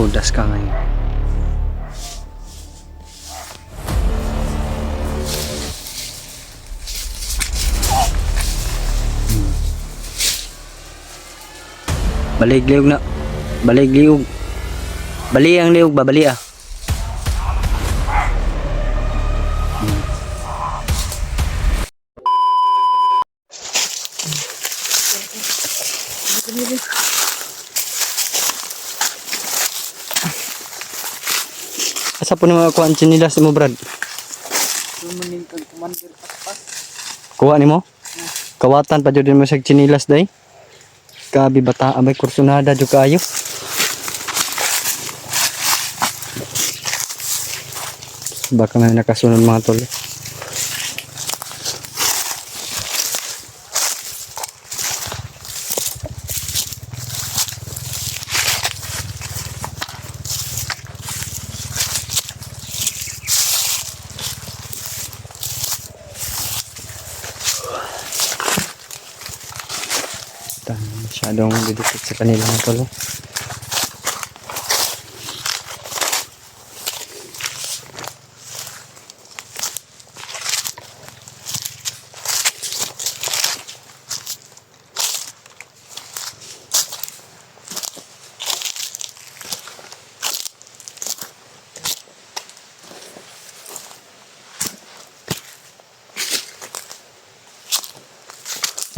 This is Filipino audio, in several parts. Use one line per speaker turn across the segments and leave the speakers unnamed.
Todas ka ngayon. Balik liog na. Balik liog. Bali ang liog ba? Bali ah. Asa po naman ako ang chinilas mo, Brad? Kuha ni mo? Kawatan pa dyan din mo sa chinilas day? Kabi bata abay kursunada jud kayo. Baka may nakasunod mga tol. Masyadong didikit sa kanila mga tol.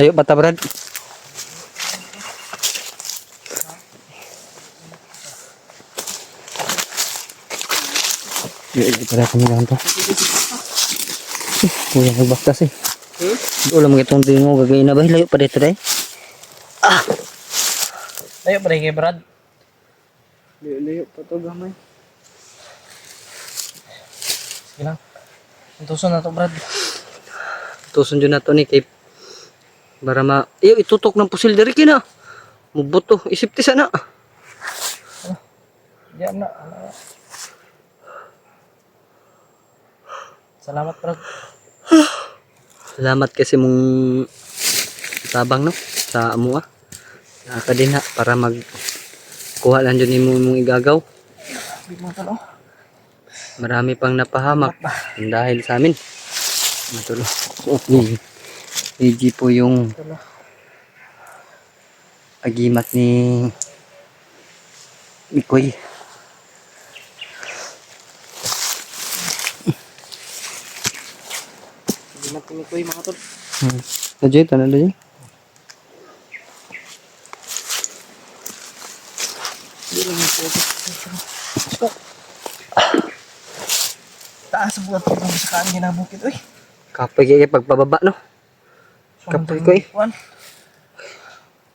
Ayo bata Brad. Pada kami lang to. Kuya nagbaktas eh. Wala mga itong tingo gagawin na ba? Layo pa dito day.
Layo pa rin kay Brad.
Layo pa to gamay.
Sige lang. Tuson na to Brad.
Tuson dyan na to ni Cape. Para ma... Iyo itutok ng pusil dari kina. Mubuto. Isip ti sana.
Diyan na. Salamat Brad.
Salamat kasi mong tabang no sa amo ah. Nakakadin ha para mag kuha lang dyan mo mong igagaw. Marami pang napahamak dahil sa amin. Matulo. Okay. EG po yung agimat ni Mikoy.
Agimat ni Mikoy mga tol.
Najay, tanong na dyan.
Taas buat ko sa kaan ginabukit oy.
Kapay kaya pagpababa no. Kapay ko eh.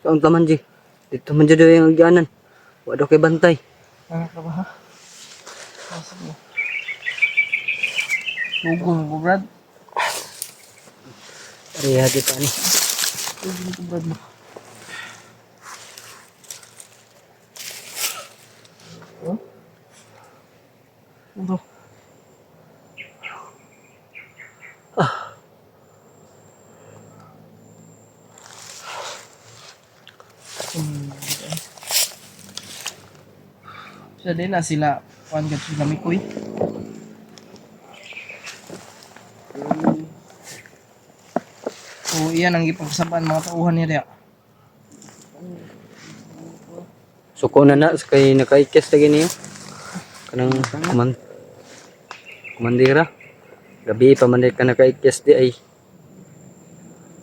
So ang taman di. Dito man dyan yung agyanan. Wala kay bantay.
Ano ka ba ha? Sige. Tugol mo Brad.
Ariya dito ani.
Tugol mo Brad mo. Oh? Ano? Siya din na sila kuan gat sila Mikoy. So iyan ang ipagsaban mga tauhan niya.
Suko na na kay nakaikes lagi niyo. Kanang kumandira. Gabi pa man ka nakaikes di ay.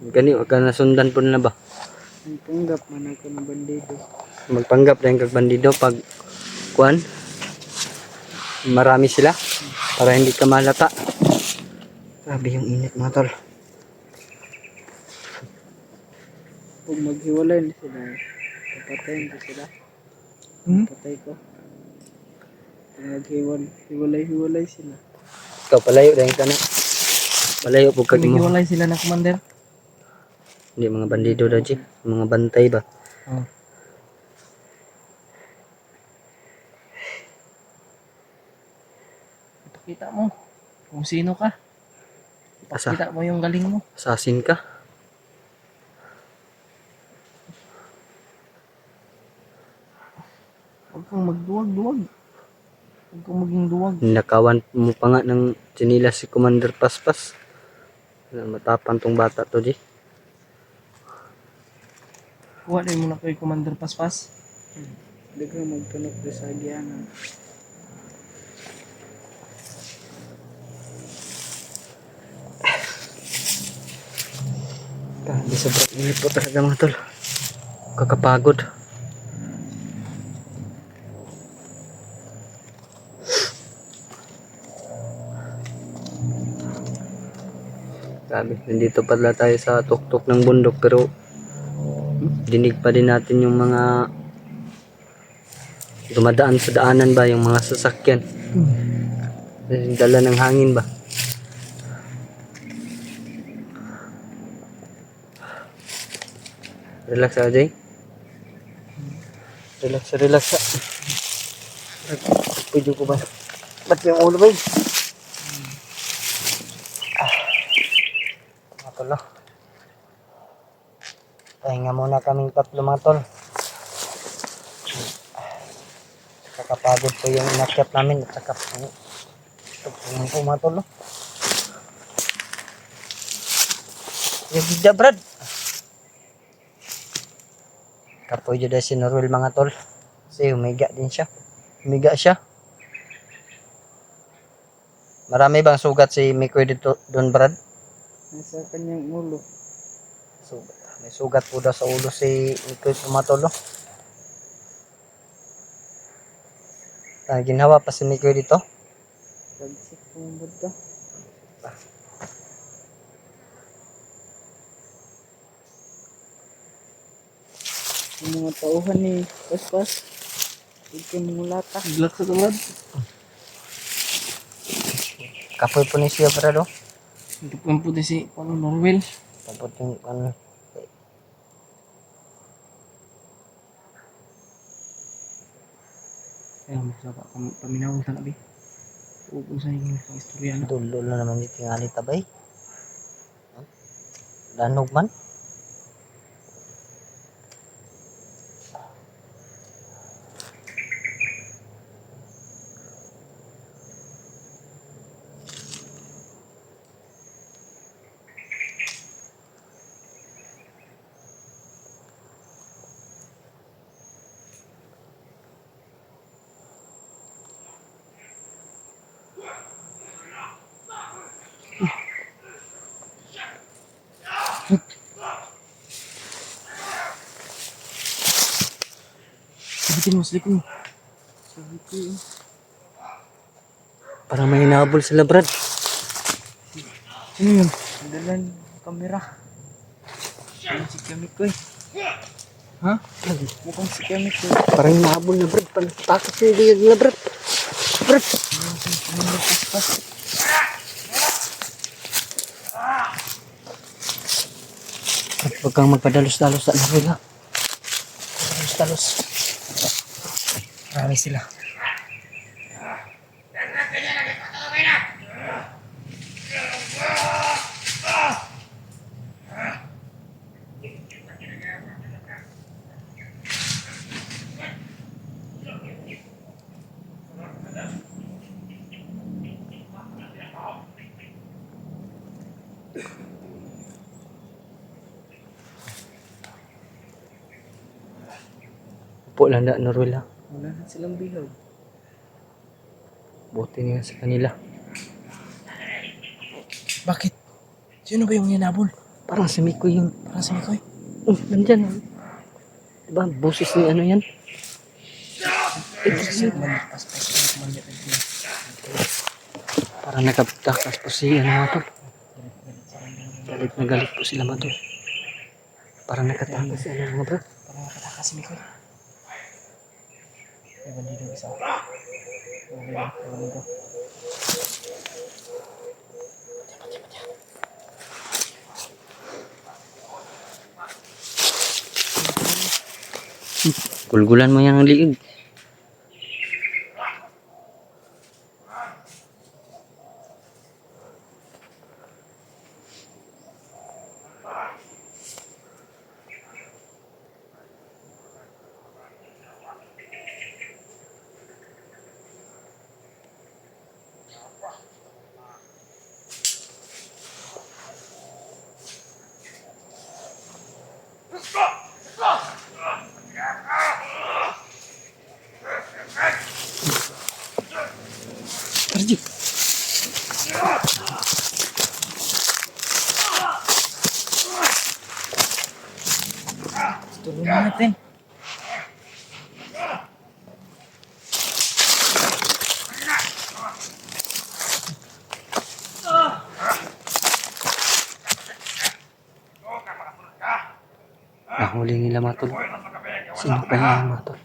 Gani ka nasundan po na ba?
Panggap man ako ng bandido.
Magpanggap rin kag bandido pag kuan. Marami sila para hindi ka malata. Grabe yung init mga tol.
Kung maghiwalay na sila, papatayin ko sila. Patay ko. Kung maghiwalay sila.
Ikaw palayo rin ka na. Palayo po kag mo.
Kumigiwalay sila na commander.
Hindi mga bandido daw G. Mga bantay ba?
Oh. Ipakita mo kung sino ka. Ipakita mo yung galing mo.
Assassin ka?
Huwag kang magduwag. duwag. Huwag kang maging duwag.
Nakawan mo pa nga ng chinilas si Commander Paspas. Matapang tong bata to, G.
Kuha rin mo na kay Commander Paspas.
Hindi ko magtunok ko sa agyanan.
Di sobrang init po talaga mga tol. Kakapagod. Sabi, nandito pala tayo sa tuktok ng bundok pero dinig pa din natin yung mga dumadaan sa daanan ba, yung mga sasakyan. Dala ng hangin ba. Relax ka, Jay. Relax ka. Pwede ko ba? Ba't yung ulo ba? Mga tol, no? Pahinga muna kaming tatlo mga tol. Kakapagod po yung inakyat namin at saka tugtungan po mga tol, no? Yung bigda, Brad. Kapoy dyan si Norwell mga tol. Kasi umiga din siya. Umiga siya. Marami bang sugat si Mikoy dito doon, Brad?
Nasa kanyang ulo.
Sugat. May sugat po daw sa ulo si Mikoy mga tol, no? Ginawa pa si Mikoy dito.
Tagsik kong buto. Yung mga tauhan ni Paspas. Huwag kayo mangulata.
Relax ka Brad.
Kapoy po ni siya, Brad, oh.
Ito po yung puti si Norwell.
Tapos yung ano.
Ayun, sa paminawag talabi. Huwag ko sa inyo pang istorya na.
Dulo na naman yung tingali tabay. Danog man.
Sabitin mo, slipin mo.
Sabi ko eh.
Parang may hinabol sila, Brad.
Sino yun?
Dalan kamera. Mukhang si Kamikoy.
Ha?
Mukhang si Kamikoy.
Parang hinahabol na, Brad. Takas yung biyag nila, Brad. Brad. Huwag kang magpadalos-dalos sa Norwell, ha? Dalos-dalos.
Marami sila.
Upo lang na, Norwell, ha?
Wala na silang bihag.
Buti niya sa kanila.
Bakit? Sino ba yung hinabol?
Parang si Mikoy yung...
Parang si Mikoy.
Nandyan. Diba? Boses ni ano yan?
Si Commander Paspas.
Parang nakaptakas po si ano mga tol. Galit na galit po sila mga tol. Parang nakatakas si ano mga bro.
Parang nakatakas si Mikoy. May bandido isa. Bandido.
Gulgulan mo yung liig. Tara, G.
Tulungan natin.
Nahuli nila mga tol. Sino kaya yan mga tol?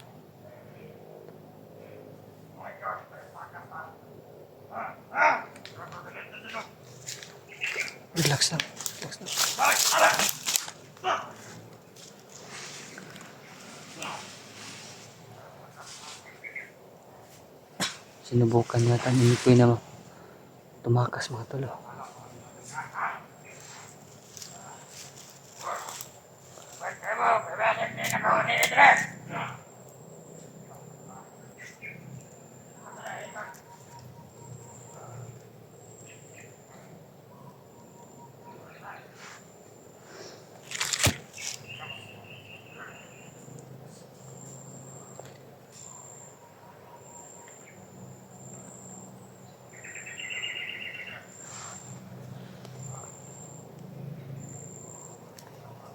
Relax lang. Relax lang. Sinubukan yata ni Mikoy na tumakas mga tol. Oh.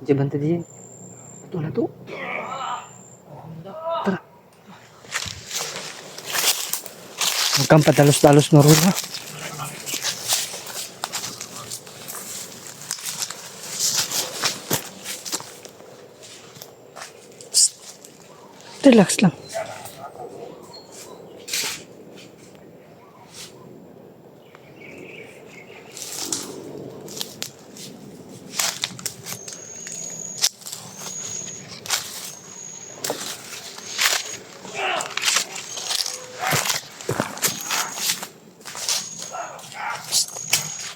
Diyan banta diyan. Ito na to. Tara. Huwag kang padalos-dalos na rin ha. Psst. Relax lang.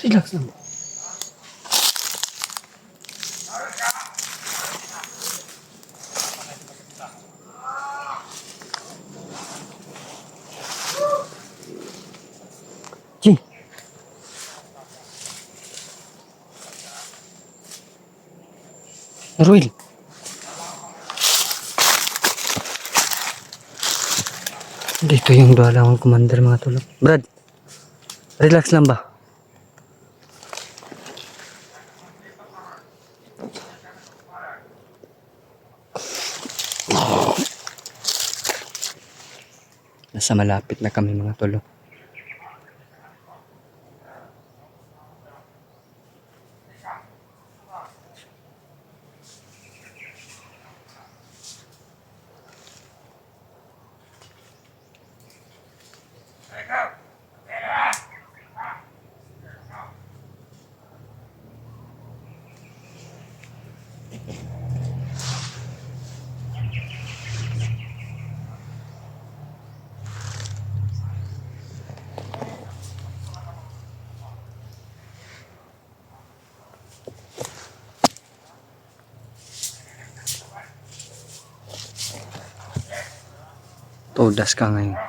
Relax lang. G. Ruel. Dito yung dua lang ang commander mga tulog. Brad. Relax lang ba? Nasa malapit na kami mga tolo. Todas ka ngayon.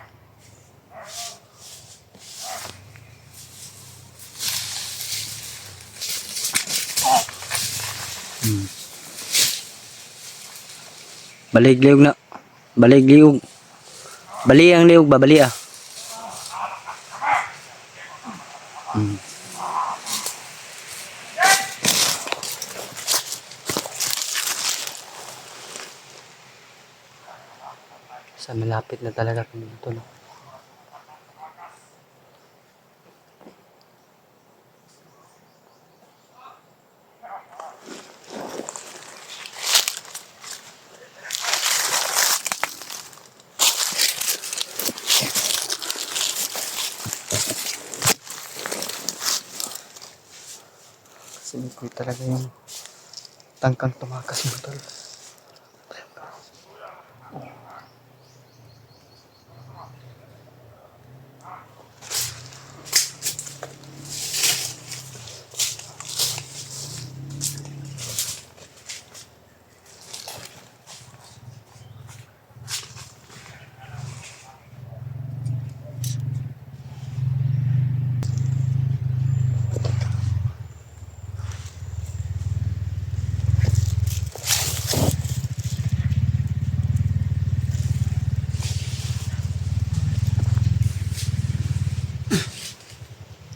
Balig liog na. Balig liog. Bali ang liog ba? Bali ah. Sa malapit na talaga kami ito, no? Kasi ko talaga yung tangkang tumakas mo tol.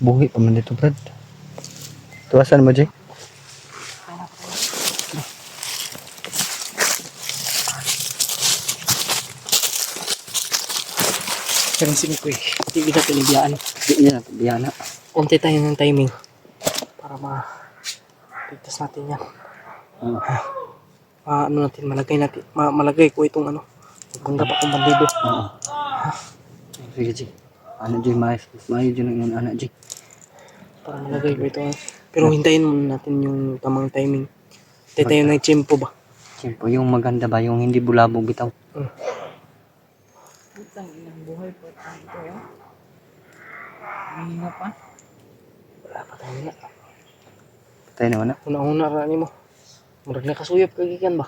Buhi pa man dito, Brad. Tuwasan mo, Jay.
Pero si Mikoy, hindi kita tinibiyaan.
Di niya, biyana.
Unti tayo ng timing para ligtas natin yan.
Oo.
Ano natin, malagay ko itong ano. Magpunta pa akong bandido.
Oo. Sige, Jay. Ano, Jay, maayo dyan ang anak, Jay.
Para malagay ko ito. Pero hintayin muna natin yung tamang timing. Hintay tayo ng tiyempo ba?
Siyempre, yung maganda ba, yung hindi bulabog bitaw.
Utang ilang buhay po ito eh. Hina pa.
Wala pa tayo na.
Tayo naman na.
Una-una rani mo. Murag nakasuyop kagikan ba?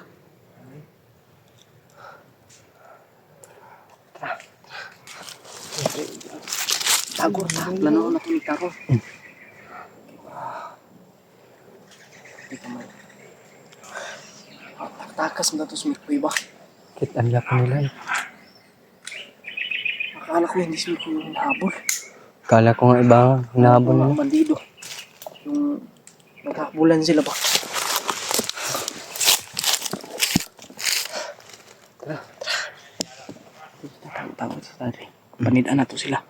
Tagor ta. Lanaw na kami tagor. Takas mo na ito sa Mikoy ba?
Kit, anla pa nila eh.
Akala ko hindi si Mikoy yung habol.
Kala ko nga iba, hinahabol
Mga
nila.
bandido. Yung naghabulan sila ba? Tara. Tago sa tari. Panidaan na to sila.